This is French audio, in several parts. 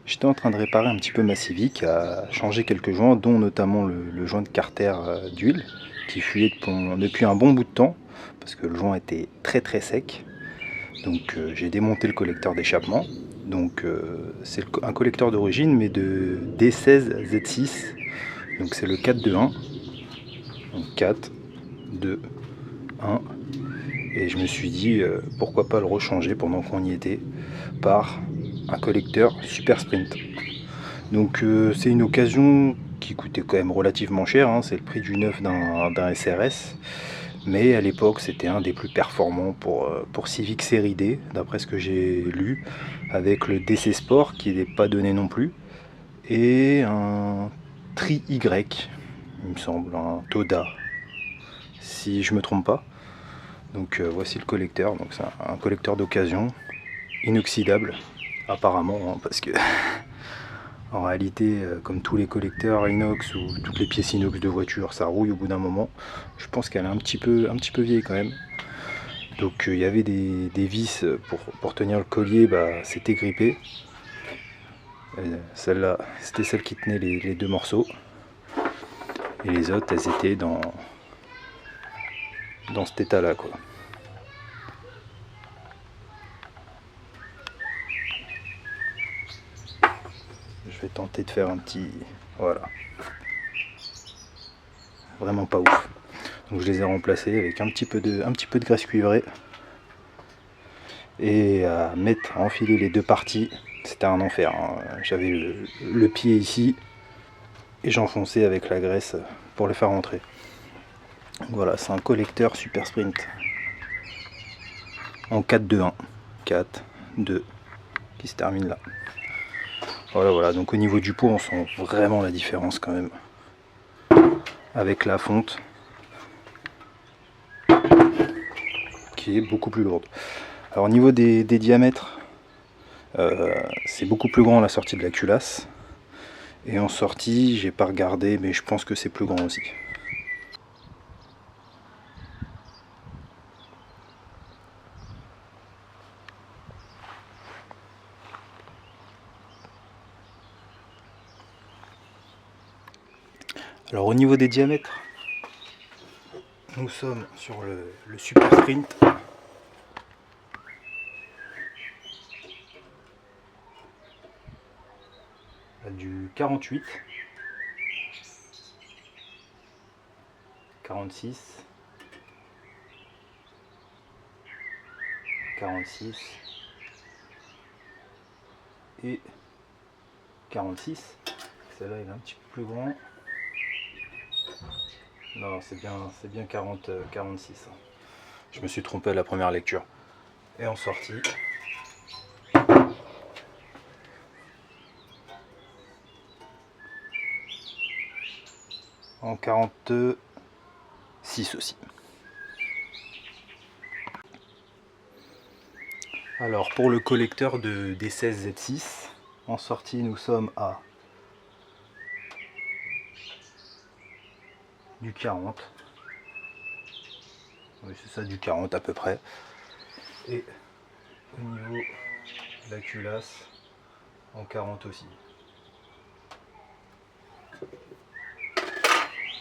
J'étais en train de réparer un petit peu ma Civic, à changer quelques joints, dont notamment le joint de carter d'huile, qui fuyait depuis un bon bout de temps, parce que le joint était très très sec. Donc j'ai démonté le collecteur d'échappement. Donc c'est un collecteur d'origine, mais de D16 Z6. Donc c'est le 4-2-1. Donc 4, 2, 1. Et je me suis dit, pourquoi pas le rechanger pendant qu'on y était, par un collecteur Super Sprint. Donc c'est une occasion qui coûtait quand même relativement cher, hein. C'est le prix du neuf d'un SRS. Mais à l'époque, c'était un des plus performants pour Civic série D, d'après ce que j'ai lu, avec le DC Sport, qui n'est pas donné non plus, et un Tri-Y, il me semble, un Toda, si je me trompe pas. Donc voici le collecteur, donc c'est un collecteur d'occasion, inoxydable, apparemment, hein, parce que en réalité, comme tous les collecteurs inox ou toutes les pièces inox de voiture, ça rouille au bout d'un moment. Je pense qu'elle est un petit peu vieille quand même. Donc il y avait des vis pour tenir le collier, bah, c'était grippé. Celle-là, c'était celle qui tenait les deux morceaux. Et les autres, elles étaient dans cet état-là, quoi. Je vais tenter de faire un petit... Voilà. Vraiment pas ouf. Donc je les ai remplacés avec un petit peu de graisse cuivrée. Et à enfiler les deux parties, c'était un enfer, hein. J'avais le pied ici et j'enfonçais avec la graisse pour le faire rentrer. Donc voilà, c'est un collecteur Super Sprint en 4-2-1. 4, 2, qui se termine là. Voilà, donc au niveau du pot, on sent vraiment la différence quand même. Avec la fonte qui est beaucoup plus lourde. Alors au niveau des diamètres, c'est beaucoup plus grand à la sortie de la culasse. Et en sortie, j'ai pas regardé, mais je pense que c'est plus grand aussi. Alors au niveau des diamètres, nous sommes sur le Super Sprint. Du 48, 46, 46 et 46. Celle-là il est un petit peu plus grand. Non, c'est bien 40, 46. Je me suis trompé à la première lecture. Et en sortie, en 46 aussi. Alors pour le collecteur des 16 Z6, en sortie nous sommes à du 40. Oui, c'est ça, du 40 à peu près. Et au niveau de la culasse, en 40 aussi.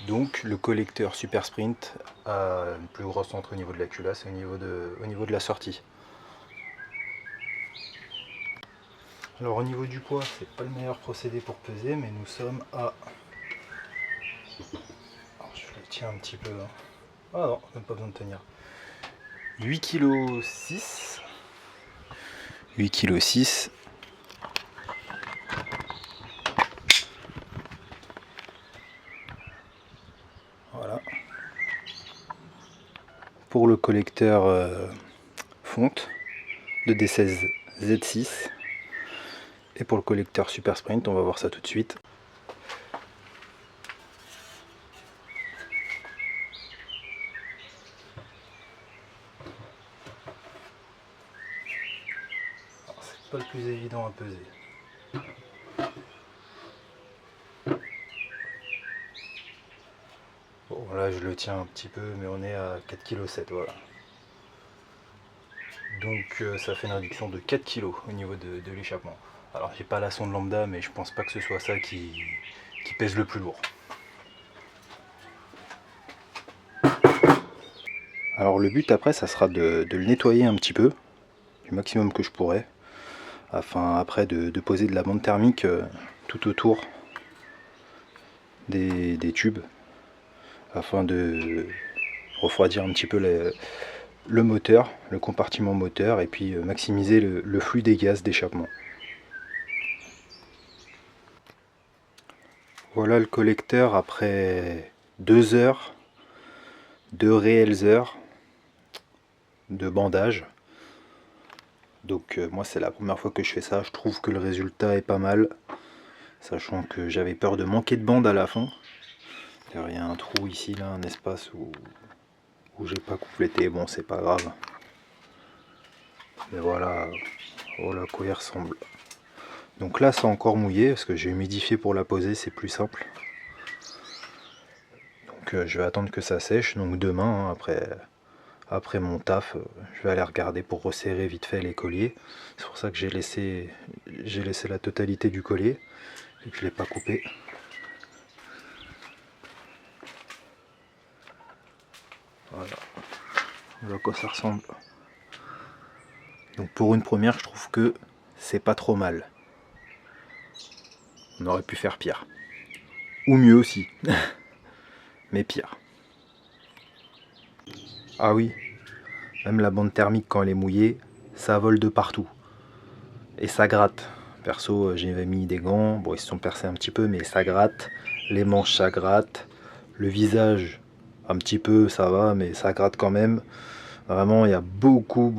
Donc le collecteur Super Sprint a une plus grosse entre au niveau de la culasse et au niveau de la sortie. Alors au niveau du poids, c'est pas le meilleur procédé pour peser, mais nous sommes à... Alors, je le tiens un petit peu. Hein. Ah non, même pas besoin de tenir. 8,6 kg. 8,6 kg. Voilà. Pour le collecteur fonte de D16 Z6. Et pour le collecteur Super Sprint, on va voir ça tout de suite. C'est pas le plus évident à peser. Bon là je le tiens un petit peu, mais on est à 4,7 kg, voilà. Donc ça fait une réduction de 4 kg au niveau de l'échappement. Alors j'ai pas la sonde lambda, mais je pense pas que ce soit ça qui pèse le plus lourd. Alors le but après, ça sera de le nettoyer un petit peu, du maximum que je pourrais, afin après de poser de la bande thermique tout autour des tubes, afin de refroidir un petit peu le moteur, le compartiment moteur, et puis maximiser le flux des gaz d'échappement. Voilà le collecteur après 2 heures, 2 réelles heures de bandage. Donc moi c'est la première fois que je fais ça, je trouve que le résultat est pas mal, sachant que j'avais peur de manquer de bande à la fin. Il y a un trou ici, là, un espace où j'ai pas complété, bon c'est pas grave. Mais voilà à quoi il ressemble. Donc là c'est encore mouillé, parce que j'ai humidifié pour la poser, c'est plus simple. Donc je vais attendre que ça sèche, donc demain, hein, après mon taf, je vais aller regarder pour resserrer vite fait les colliers. C'est pour ça que j'ai laissé la totalité du collier et que je ne l'ai pas coupé. Voilà à quoi ça ressemble. Donc pour une première, je trouve que c'est pas trop mal. On aurait pu faire pire. Ou mieux aussi. Mais pire. Ah oui, même la bande thermique quand elle est mouillée, ça vole de partout. Et ça gratte. Perso, j'avais mis des gants, bon ils se sont percés un petit peu, mais ça gratte. Les manches ça gratte. Le visage, un petit peu ça va, mais ça gratte quand même. Vraiment, il y a beaucoup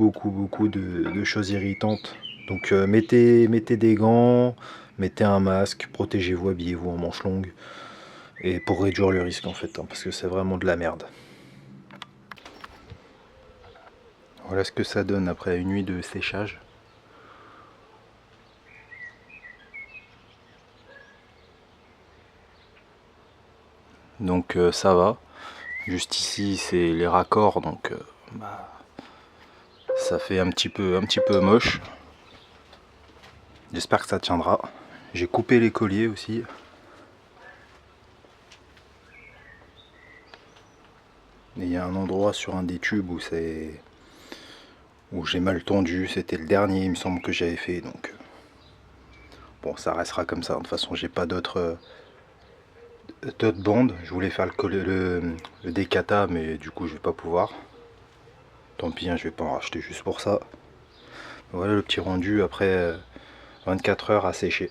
de choses irritantes. Donc mettez des gants, mettez un masque, protégez-vous, habillez-vous en manches longues. Et pour réduire le risque en fait, hein, parce que c'est vraiment de la merde. Voilà ce que ça donne après une nuit de séchage. Donc ça va. Juste ici c'est les raccords, donc ça fait un petit peu moche. J'espère que ça tiendra. J'ai coupé les colliers aussi. Et il y a un endroit sur un des tubes où j'ai mal tendu. C'était le dernier, il me semble, que j'avais fait. Donc bon, ça restera comme ça. De toute façon, j'ai pas d'autres bandes. Je voulais faire le décata, mais du coup, je vais pas pouvoir. Tant pis, hein, je vais pas en racheter juste pour ça. Voilà le petit rendu après 24 heures à sécher.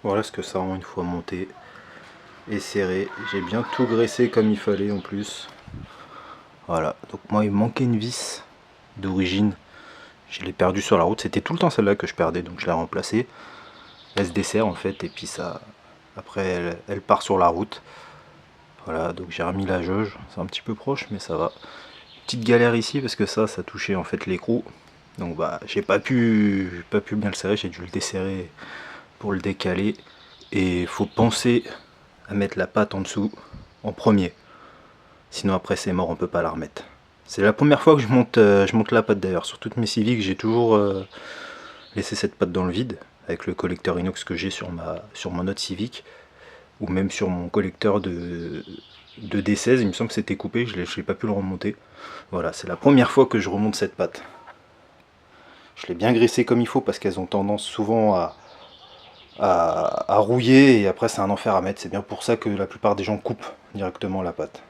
Voilà ce que ça rend une fois monté et serré. J'ai bien tout graissé comme il fallait en plus. Voilà, donc moi il me manquait une vis d'origine. Je l'ai perdue sur la route, c'était tout le temps celle-là que je perdais, donc je l'ai remplacée. Elle se dessert en fait, et puis ça, après elle part sur la route. Voilà, donc j'ai remis la jauge, c'est un petit peu proche, mais ça va. Petite galère ici parce que ça touchait en fait l'écrou. Donc bah j'ai pas pu bien le serrer, j'ai dû le desserrer pour le décaler. Et il faut penser à mettre la patte en dessous en premier. Sinon après c'est mort, on peut pas la remettre. C'est la première fois que je monte la patte d'ailleurs. Sur toutes mes Civics, j'ai toujours laissé cette patte dans le vide avec le collecteur inox que j'ai sur mon autre Civic, ou même sur mon collecteur de D16. Il me semble que c'était coupé, je n'ai pas pu le remonter. Voilà, c'est la première fois que je remonte cette patte. Je l'ai bien graissée comme il faut parce qu'elles ont tendance souvent à rouiller et après c'est un enfer à mettre. C'est bien pour ça que la plupart des gens coupent directement la patte.